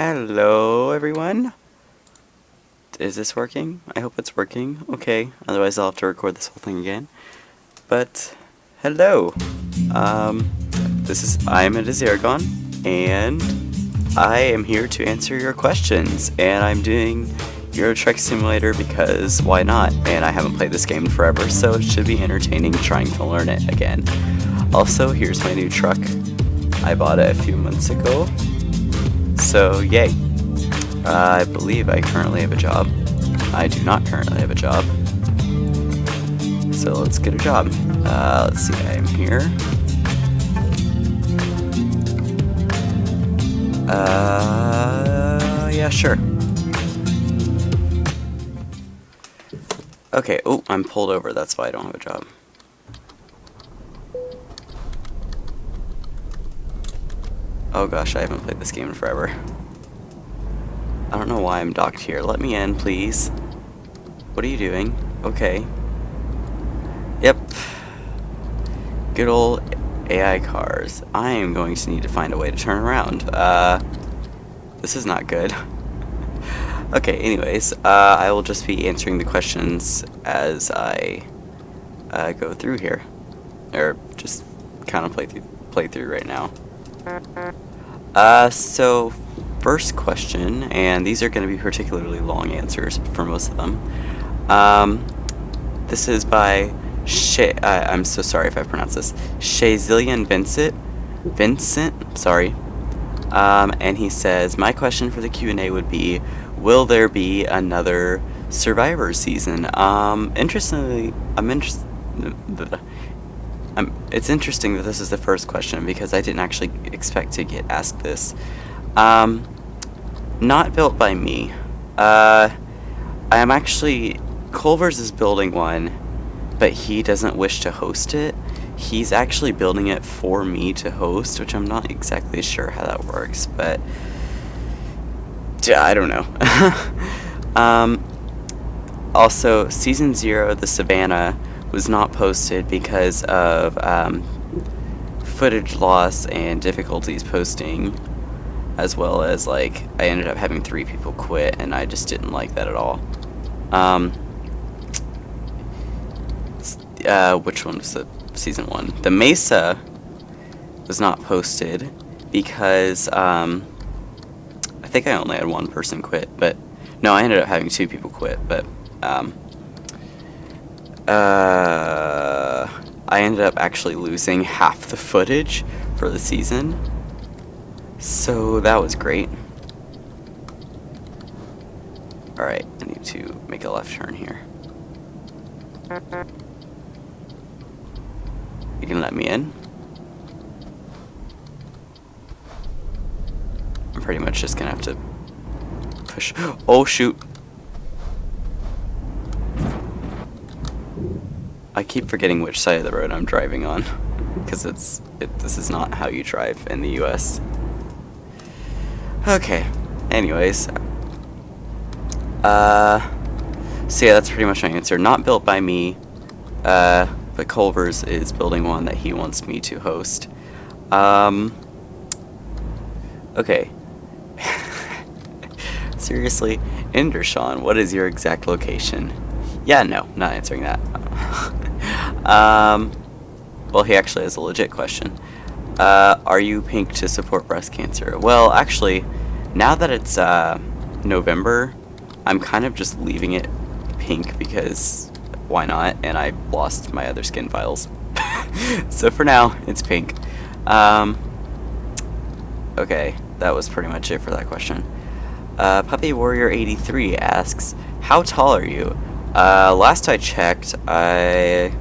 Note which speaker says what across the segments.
Speaker 1: Hello, everyone. Is this working? I hope it's working. Okay, otherwise I'll have to record this whole thing again. But, hello. I'm itiseragon, and I am here to answer your questions. And I'm doing Euro Truck Simulator because why not? And I haven't played this game in forever, so it should be entertaining trying to learn it again. Also, here's my new truck. I bought it a few months ago. So, yay. I believe I currently have a job. I do not currently have a job. So let's get a job. Let's see, I'm here. Yeah, sure. Okay, oh, I'm pulled over, that's why I don't have a job. Oh gosh, I haven't played this game in forever. I don't know why I'm docked here. Let me in, please. What are you doing? Okay. Yep. Good old AI cars. I am going to need to find a way to turn around. This is not good. Okay, anyways, I will just be answering the questions as I go through here. Or just kind of play through right now. So first question, and these are going to be particularly long answers for most of them. This is by I'm so sorry if I pronounce this. Shazillion Vincent, sorry. And he says, my question for the Q&A would be, will there be another Survivor season? It's interesting that this is the first question because I didn't actually expect to get asked this. Not built by me. Culver's is building one, but he doesn't wish to host it. He's actually building it for me to host, which I'm not exactly sure how that works, but I don't know. Also, Season 0, the Savannah, was not posted because of footage loss and difficulties posting, as well as, like, I ended up having 3 people quit, and I just didn't like that at all. Which one was the Season 1? The Mesa was not posted because, I think I only had 1 person quit, but, no, I ended up having 2 people quit, but, I ended up actually losing half the footage for the season, so that was great. Alright, I need to make a left turn here. You can let me in? I'm pretty much just gonna have to push. Oh shoot! I keep forgetting which side of the road I'm driving on, because this is not how you drive in the US. Okay, anyways. So yeah, that's pretty much my answer. Not built by me, but Culver's is building one that he wants me to host. Okay. Seriously, Endershawn, what is your exact location? Yeah, no, not answering that. Well, he actually has a legit question. Are you pink to support breast cancer? Well, actually, now that it's November, I'm kind of just leaving it pink because why not? And I lost my other skin files. So for now, it's pink. Okay, that was pretty much it for that question. Puppy Warrior 83 asks, how tall are you? Last I checked, I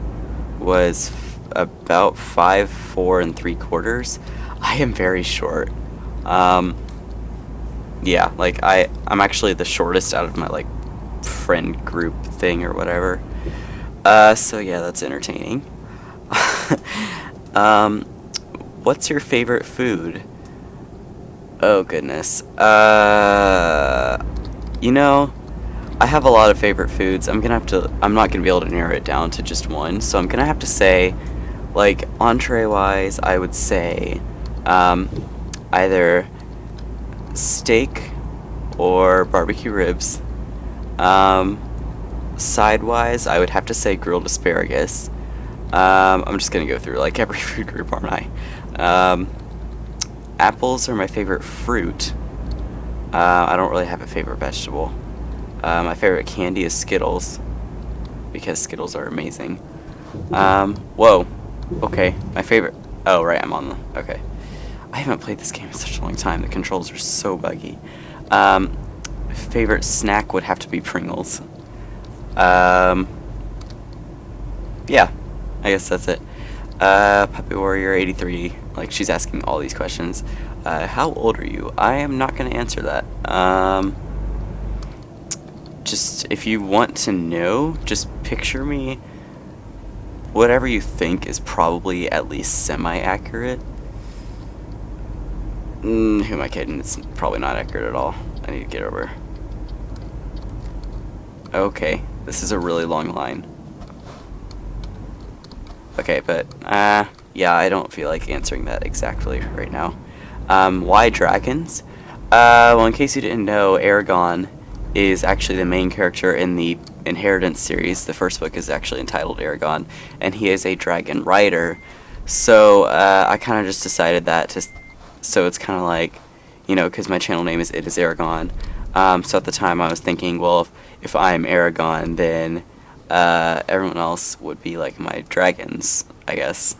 Speaker 1: was about 5'4" 3/4". I am very short. Yeah, like I'm actually the shortest out of my like friend group thing or whatever. So yeah, that's entertaining. What's your favorite food? Oh goodness. You know, I have a lot of favorite foods. I'm not gonna be able to narrow it down to just one, so I'm gonna have to say, like, entree wise, I would say either steak or barbecue ribs. Sidewise, I would have to say grilled asparagus. I'm just gonna go through like every food group, aren't I? Apples are my favorite fruit. I don't really have a favorite vegetable. My favorite candy is Skittles, because Skittles are amazing. Whoa. Okay, my favorite... Oh, right, I'm on the... Okay. I haven't played this game in such a long time. The controls are so buggy. Favorite snack would have to be Pringles. Yeah, I guess that's it. Puppy Warrior 83, like, she's asking all these questions. How old are you? I am not going to answer that. Just, if you want to know, just picture me, whatever you think is probably at least semi-accurate. Who am I kidding? It's probably not accurate at all. I need to get over. Okay, this is a really long line. Okay, but, yeah, I don't feel like answering that exactly right now. Why dragons? Well, in case you didn't know, Aragon is actually the main character in the Inheritance series. The first book is actually entitled Aragon, and he is a dragon rider. So, I kind of just decided that so it's kind of like, you know, because my channel name is itiseragon. So at the time I was thinking, well, if I'm Aragon, then everyone else would be like my dragons, I guess.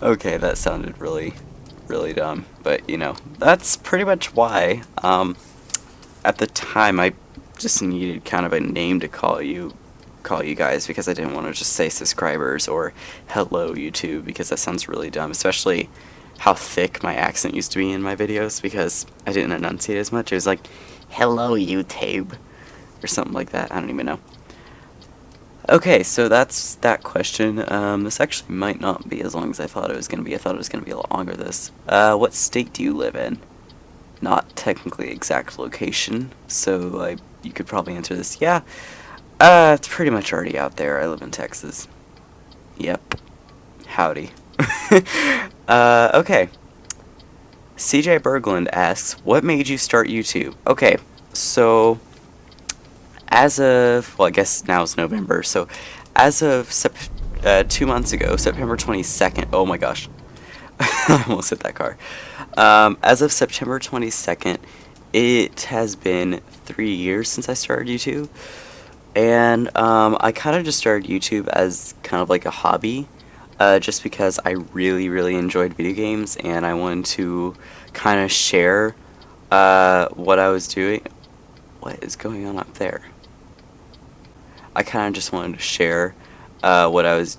Speaker 1: Okay, that sounded really, really dumb, but you know, that's pretty much why. At the time, I just needed kind of a name to call you guys, because I didn't want to just say subscribers or hello YouTube, because that sounds really dumb, especially how thick my accent used to be in my videos, because I didn't enunciate as much. It was like, hello YouTube, or something like that. I don't even know. Okay, so that's that question. This actually might not be as long as I thought it was going to be. I thought it was going to be a lot longer, this. What state do you live in? Not technically exact location, so you could probably answer this. Yeah, it's pretty much already out there. I live in Texas. Yep. Howdy. Okay. CJ Berglund asks, what made you start YouTube? Okay, so as of, well, I guess now it's November, so as of 2 months ago, September 22nd, oh my gosh, I almost hit that car. As of September 22nd, it has been 3 years since I started YouTube, and I kind of just started YouTube as kind of like a hobby, just because I really, really enjoyed video games, and I wanted to kind of share what I was doing. What is going on up there? I kind of just wanted to share what I was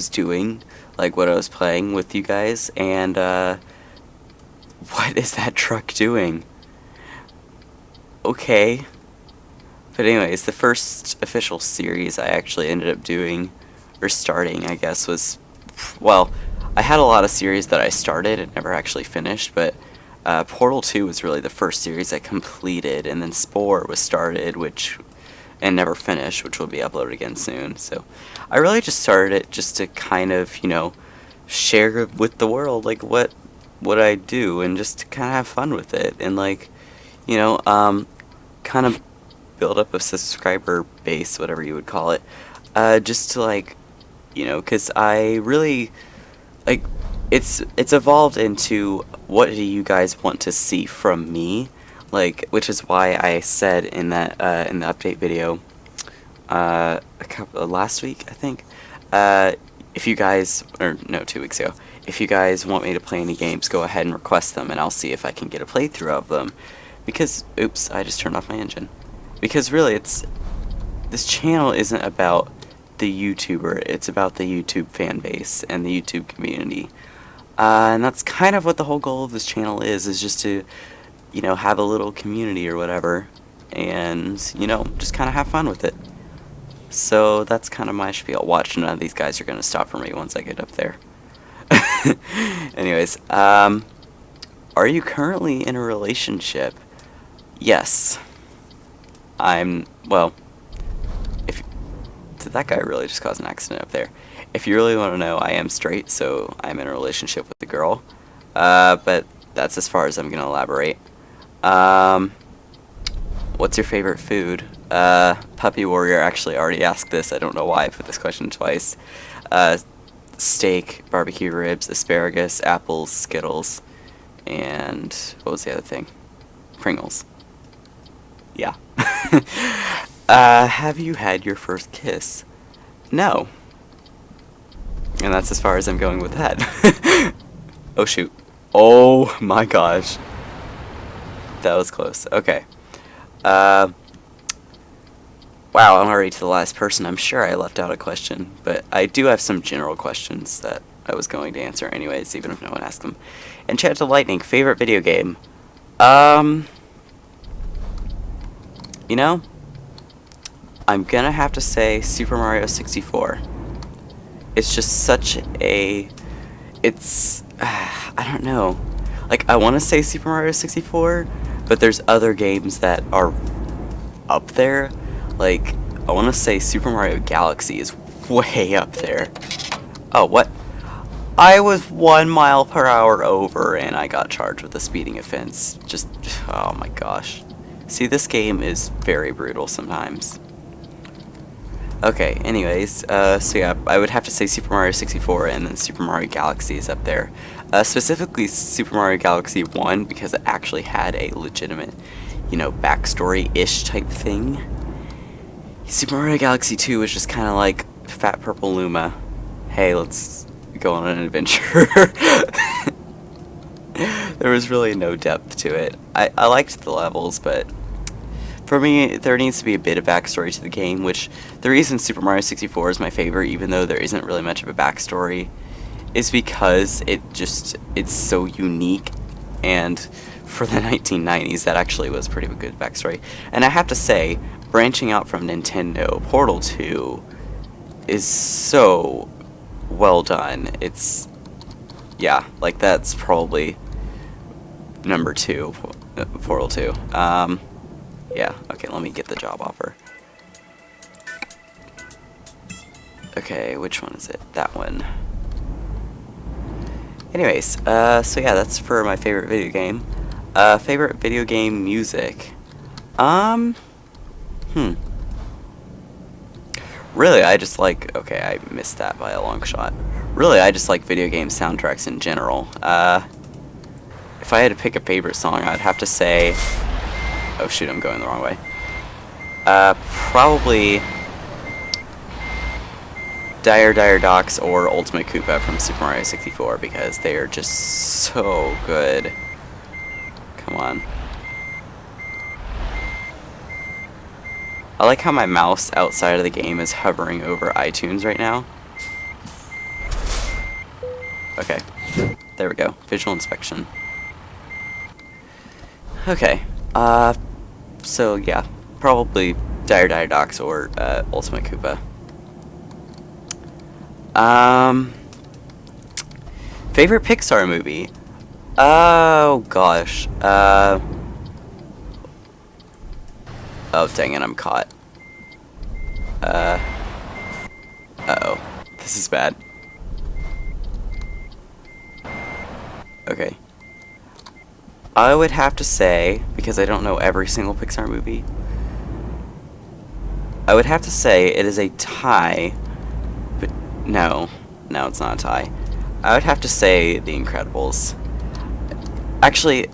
Speaker 1: doing, like what I was playing with you guys, and what is that truck doing? Okay. But anyways, the first official series I actually ended up doing, or starting, I guess, was, well, I had a lot of series that I started and never actually finished, but Portal 2 was really the first series I completed, and then Spore was started, and never finished, which will be uploaded again soon. So I really just started it just to kind of, you know, share with the world, like, what I do, and just to kind of have fun with it, and, like, you know, kind of build up a subscriber base, whatever you would call it, just to, like, you know, because I really, like, it's evolved into, what do you guys want to see from me, like, which is why I said in that in the update video last week, I think, if you guys, or no, 2 weeks ago, if you guys want me to play any games, go ahead and request them, and I'll see if I can get a playthrough of them, because, oops, I just turned off my engine, because really, this channel isn't about the YouTuber, it's about the YouTube fan base and the YouTube community, and that's kind of what the whole goal of this channel is just to, you know, have a little community or whatever, and, you know, just kind of have fun with it. So that's kind of my spiel. Watch, none of these guys are going to stop for me once I get up there. Anyways, are you currently in a relationship? Yes. Well, did that guy really just cause an accident up there? If you really want to know, I am straight, so I'm in a relationship with a girl. But that's as far as I'm gonna elaborate. Um, what's your favorite food? Puppy Warrior actually already asked this. I don't know why I put this question twice. Uh, steak, barbecue ribs, asparagus, apples, Skittles, and what was the other thing? Pringles. Yeah. Have you had your first kiss? No. And that's as far as I'm going with that. Oh shoot. Oh my gosh. That was close. Okay. Wow, I'm already to the last person. I'm sure I left out a question, but I do have some general questions that I was going to answer anyways, even if no one asked them. And Chat to Lightning, favorite video game? You know, I'm gonna have to say Super Mario 64. It's just such a... It's... I don't know. Like, I want to say Super Mario 64, but there's other games that are up there. Like, I want to say Super Mario Galaxy is way up there. Oh, what? I was 1 mile per hour over and I got charged with a speeding offense. Just, oh my gosh. See, this game is very brutal sometimes. Okay, anyways, so yeah, I would have to say Super Mario 64 and then Super Mario Galaxy is up there. Specifically Super Mario Galaxy 1 because it actually had a legitimate, you know, backstory-ish type thing. Super Mario Galaxy 2 was just kind of like Fat Purple Luma. Hey, let's go on an adventure. There was really no depth to it. I liked the levels, but for me, there needs to be a bit of backstory to the game, which the reason Super Mario 64 is my favorite, even though there isn't really much of a backstory, is because it's so unique, and for the 1990s, that actually was pretty good backstory. And I have to say, branching out from Nintendo, Portal 2 is so well done. It's, yeah, like that's probably number 2, Portal 2. Yeah, okay, let me get the job offer. Okay, which one is it? That one. Anyways, so yeah, that's for my favorite video game. Favorite video game music. Really, I just like, okay, I missed that by a long shot. Really, I just like video game soundtracks in general. If I had to pick a favorite song, I'd have to say, oh shoot, I'm going the wrong way. Probably Dire Docks or Ultimate Koopa from Super Mario 64 because they are just so good. Come on. I like how my mouse outside of the game is hovering over iTunes right now. Okay, there we go. Visual inspection. Okay, so yeah, probably Dire Docks or Ultimate Koopa. Favorite Pixar movie? Oh gosh. Oh dang it, I'm caught. Uh-oh. This is bad. Okay. I would have to say, because I don't know every single Pixar movie, I would have to say it is a tie, but no, it's not a tie. I would have to say The Incredibles. Actually,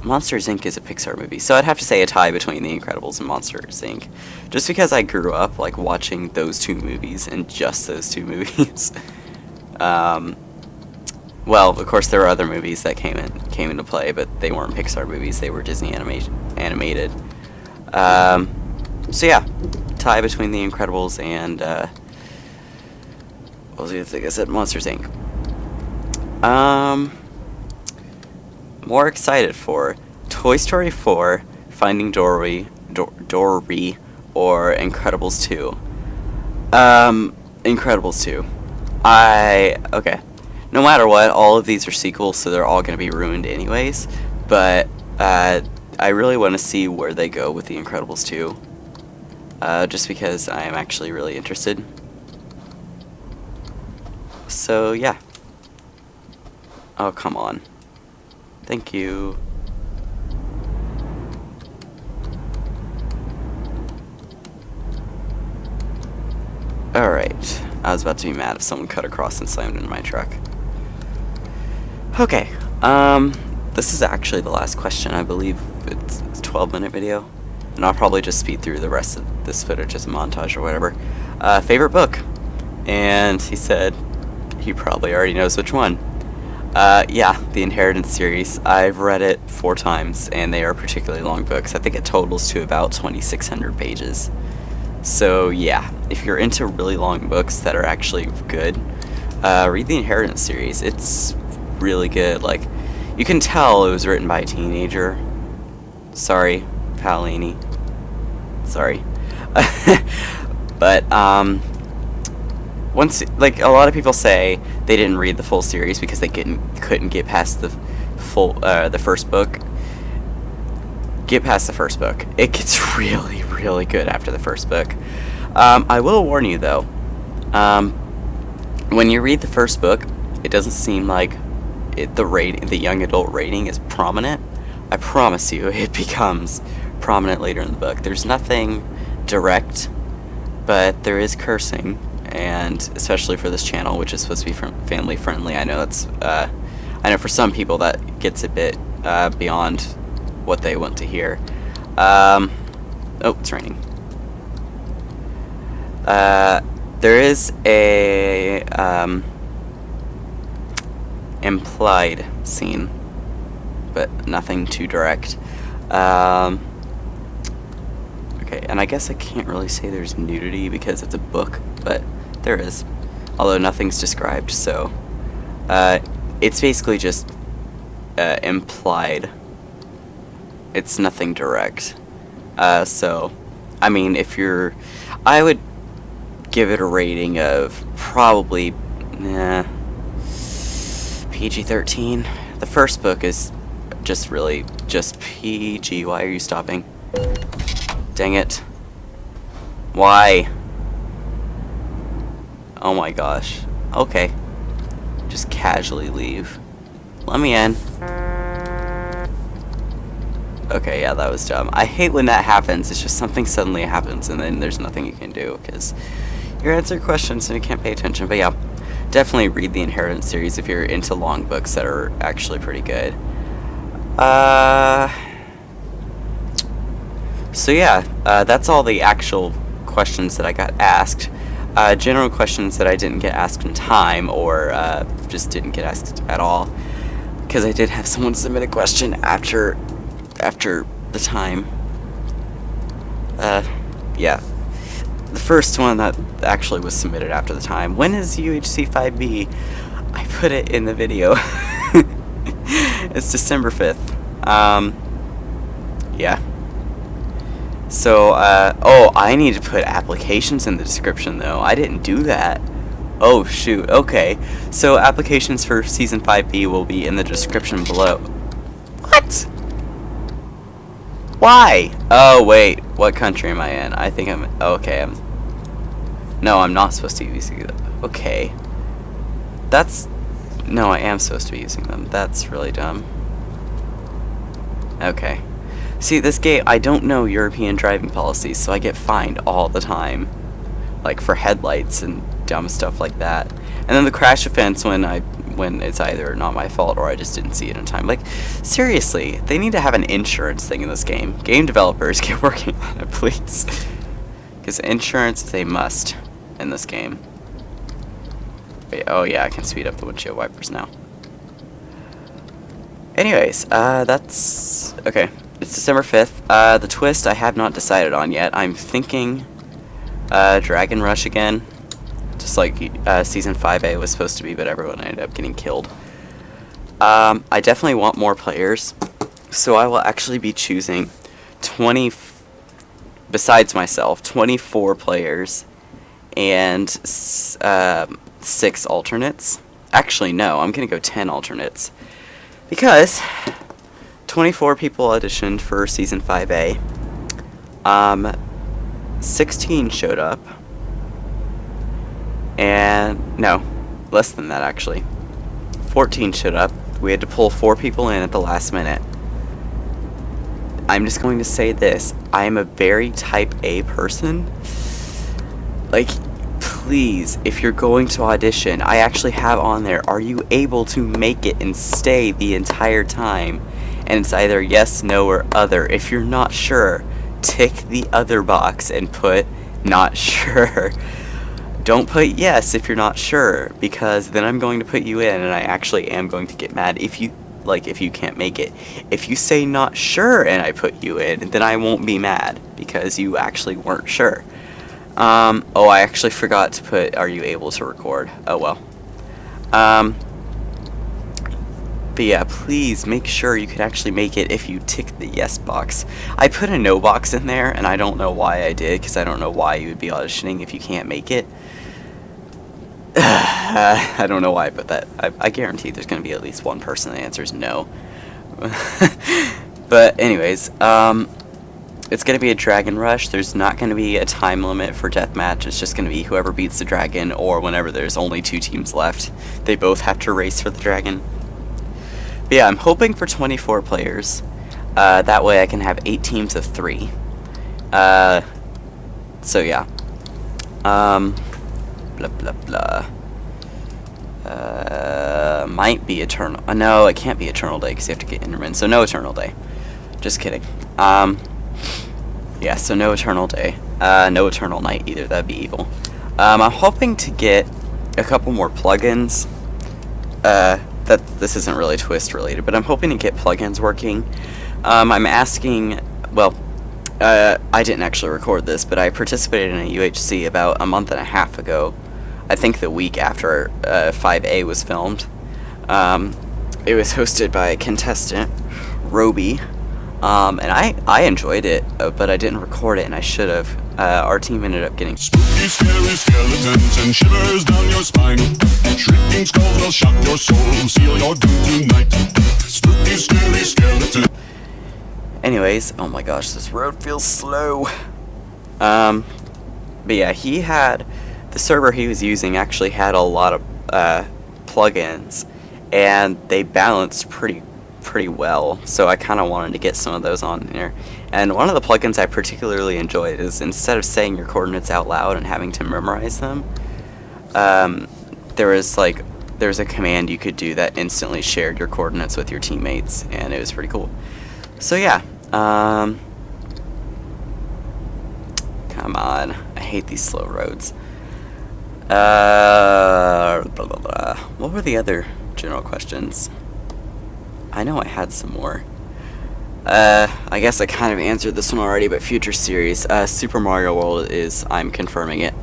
Speaker 1: Monsters, Inc. is a Pixar movie, so I'd have to say a tie between The Incredibles and Monsters, Inc. Just because I grew up, like, watching those two movies, and just those two movies. Well, of course, there were other movies that came into play, but they weren't Pixar movies, they were Disney animated. So yeah, tie between The Incredibles and, what was the other thing I said? Monsters, Inc. More excited for Toy Story 4, Finding Dory, or Incredibles 2. Incredibles 2. Okay. No matter what, all of these are sequels, so they're all going to be ruined anyways, but I really want to see where they go with The Incredibles 2, just because I am actually really interested. So, yeah. Oh, come on. Thank you. Alright. I was about to be mad if someone cut across and slammed into my truck. Okay. This is actually the last question. I believe it's a 12-minute video. And I'll probably just speed through the rest of this footage as a montage or whatever. Favorite book? And he said he probably already knows which one. Yeah, the Inheritance series. I've read it 4 times, and they are particularly long books. I think it totals to about 2,600 pages. So yeah, if you're into really long books that are actually good, read the Inheritance series. It's really good. Like, you can tell it was written by a teenager. Sorry, Paolini. Sorry. But, once, like, a lot of people say they didn't read the full series because they couldn't get past the first book. Get past the first book. It gets really, really good after the first book. I will warn you, though. When you read the first book, it doesn't seem like the young adult rating is prominent. I promise you, it becomes prominent later in the book. There's nothing direct, but there is cursing, and especially for this channel, which is supposed to be family friendly. I know I know for some people that gets a bit beyond what they want to hear. Oh, it's raining. There is a implied scene, but nothing too direct. Okay, and I guess I can't really say there's nudity because it's a book, but there is, although nothing's described, so it's basically just implied. It's nothing direct. So, I mean, I would give it a rating of probably PG-13. The first book is just really just PG. Why are you stopping? Dang it. Why? Oh my gosh. Okay. Just casually leave. Let me in. Okay, yeah, that was dumb. I hate when that happens. It's just something suddenly happens and then there's nothing you can do because you're answering questions and you can't pay attention. But yeah, definitely read the Inheritance series if you're into long books that are actually pretty good. So yeah, that's all the actual questions that I got asked. General questions that I didn't get asked in time or just didn't get asked at all. Because I did have someone submit a question after the time. Yeah. The first one that actually was submitted after the time. When is UHC 5B? I put it in the video. It's December 5th. Yeah. So, oh, I need to put applications in the description, though. I didn't do that. Oh, shoot. Okay. So, applications for Season 5B will be in the description below. What? Why? Oh, wait. What country am I in? I think I'm... Okay, No, I'm not supposed to be using them. Okay. No, I am supposed to be using them. That's really dumb. Okay. See, this game, I don't know European driving policies, so I get fined all the time. Like, for headlights and dumb stuff like that. And then the crash offense when it's either not my fault or I just didn't see it in time. Like, seriously, they need to have an insurance thing in this game. Game developers, get working on it, please. Because insurance is a must in this game. Wait, oh yeah, I can speed up the windshield wipers now. Anyways, that's... Okay, it's December 5th. The twist I have not decided on yet. I'm thinking Dragon Rush again. Just like Season 5A was supposed to be, but everyone ended up getting killed. I definitely want more players, so I will actually be choosing besides myself, 24 players and 6 alternates. Actually, no, I'm going to go 10 alternates. Because 24 people auditioned for Season 5A. 16 showed up. And, no, less than that actually. 14 showed up. We had to pull 4 people in at the last minute. I'm just going to say this. I am a very type A person. Like, please, if you're going to audition, I actually have on there, are you able to make it and stay the entire time? And it's either yes, no, or other. If you're not sure, tick the other box and put not sure. Don't put yes if you're not sure, because then I'm going to put you in and I actually am going to get mad if you can't make it. If you say not sure and I put you in, then I won't be mad because you actually weren't sure. Oh, I actually forgot to put are you able to record. Oh well. But yeah, please make sure you could actually make it if you tick the yes box. I put a no box in there, and I don't know why I did, because I don't know why you would be auditioning if you can't make it. I don't know why I put that. I guarantee there's going to be at least one person that answers no. But anyways, it's going to be a dragon rush. There's not going to be a time limit for deathmatch. It's just going to be whoever beats the dragon, or whenever there's only 2 teams left, they both have to race for the dragon. But yeah, I'm hoping for 24 players. That way I can have 8 teams of 3. So yeah. Blah blah blah. Might be Eternal. No, it can't be Eternal Day because you have to get Enderman. So no Eternal Day. Just kidding. Yeah, so no Eternal Day. No Eternal Night either. That'd be evil. I'm hoping to get a couple more plugins. That this isn't really twist related, but I'm hoping to get plugins working. I'm asking, well, I didn't actually record this, but I participated in a UHC about a month and a half ago. I think the week after 5A was filmed. It was hosted by a contestant, Roby, and I enjoyed it, but I didn't record it, and I should have. Our team ended up getting
Speaker 2: spooky, scary skeletons and shivers down your spine. Shrieking skulls will shock your soul, seal your doom tonight. Spooky, scary skeleton.
Speaker 1: Anyways, oh my gosh, this road feels slow. But yeah, he had the server he was using actually had a lot of plugins, and they balanced pretty well. So I kind of wanted to get some of those on here. And one of the plugins I particularly enjoyed is instead of saying your coordinates out loud and having to memorize them, there's a command you could do that instantly shared your coordinates with your teammates, and it was pretty cool. So yeah, come on, I hate these slow roads. Blah, blah, blah. What were the other general questions? I know I had some more. I guess I kind of answered this one already, but future series, Super Mario World I'm confirming it.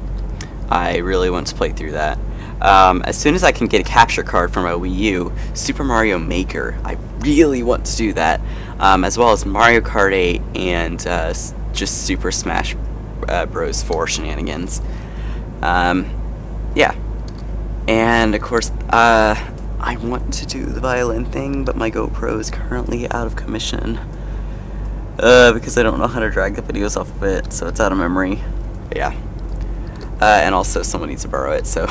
Speaker 1: I really want to play through that. As soon as I can get a capture card from a Wii U, Super Mario Maker, I really want to do that, as well as Mario Kart 8 and just Super Smash Bros. 4 shenanigans. Yeah. And, of course, I want to do the violin thing, but my GoPro is currently out of commission. Because I don't know how to drag the videos off of it, so it's out of memory. But yeah. And also someone needs to borrow it, so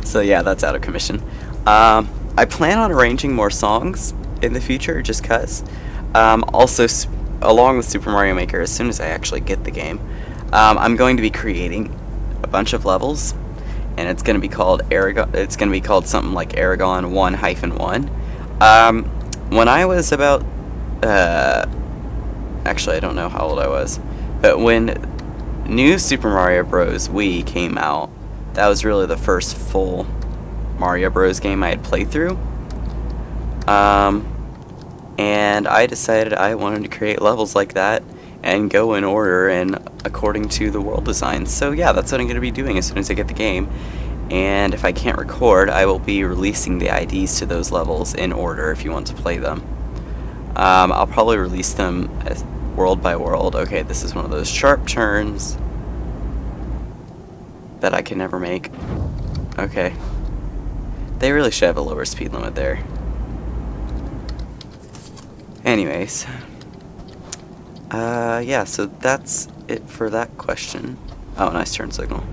Speaker 1: so yeah, that's out of commission. I plan on arranging more songs in the future, just cause. Also, along with Super Mario Maker, as soon as I actually get the game, I'm going to be creating a bunch of levels, and it's going to be called Aragon. It's going to be called something like Aragon 1-1. When I was about, actually I don't know how old I was, but when New Super Mario Bros. Wii came out, that was really the first full Mario Bros. Game I had played through. And I decided I wanted to create levels like that and go in order and according to the world design. So yeah, that's what I'm going to be doing as soon as I get the game. And if I can't record, I will be releasing the IDs to those levels in order if you want to play them. I'll probably release them as world by world. Okay, this is one of those sharp turns that I can never make. Okay. They really should have a lower speed limit there. Anyways. Yeah, so that's it for that question. Oh, nice turn signal.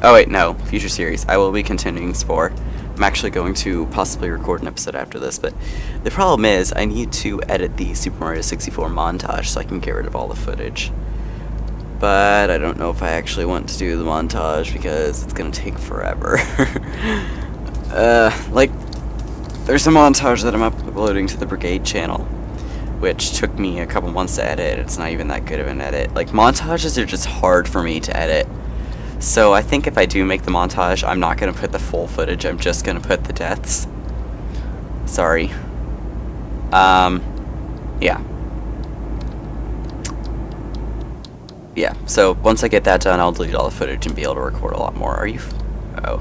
Speaker 1: Oh wait, no, future series. I will be continuing Spore. I'm actually going to possibly record an episode after this, but the problem is I need to edit the Super Mario 64 montage so I can get rid of all the footage. But I don't know if I actually want to do the montage because it's gonna take forever. Like, there's a montage that I'm uploading to the Brigade channel, which took me a couple months to edit. It's not even that good of an edit. Like, montages are just hard for me to edit. So I think if I do make the montage, I'm not going to put the full footage, I'm just going to put the deaths. Sorry. Yeah. Yeah, so once I get that done, I'll delete all the footage and be able to record a lot more. Are you... Oh.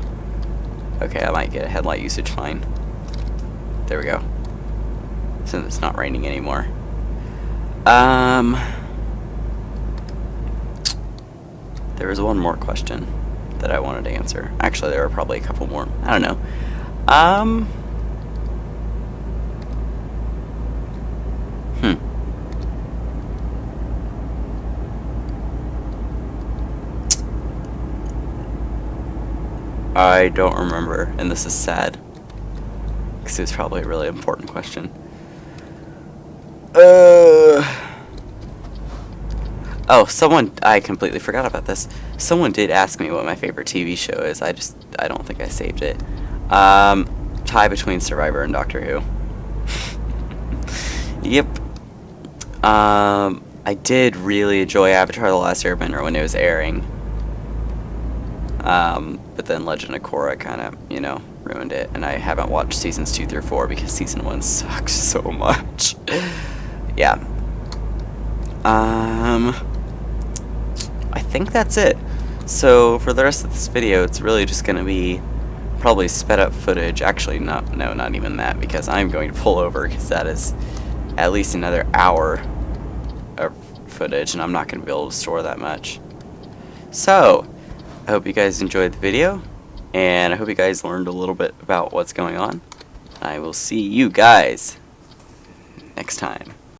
Speaker 1: Okay, I might get a headlight usage fine. There we go. Since it's not raining anymore. There was one more question that I wanted to answer. Actually, there were probably a couple more. I don't know. I don't remember, and this is sad. Because it was probably a really important question. Oh, I completely forgot about this. Someone did ask me what my favorite TV show is. I don't think I saved it. Tie between Survivor and Doctor Who. Yep. I did really enjoy Avatar: The Last Airbender when it was airing. But then Legend of Korra kind of, ruined it. And I haven't watched seasons 2 through 4 because season 1 sucks so much. Yeah. I think that's it. So for the rest of this video, it's really just going to be probably sped up footage. Actually, not even that, because I'm going to pull over because that is at least another hour of footage, and I'm not going to be able to store that much. So, I hope you guys enjoyed the video, and I hope you guys learned a little bit about what's going on. I will see you guys next time.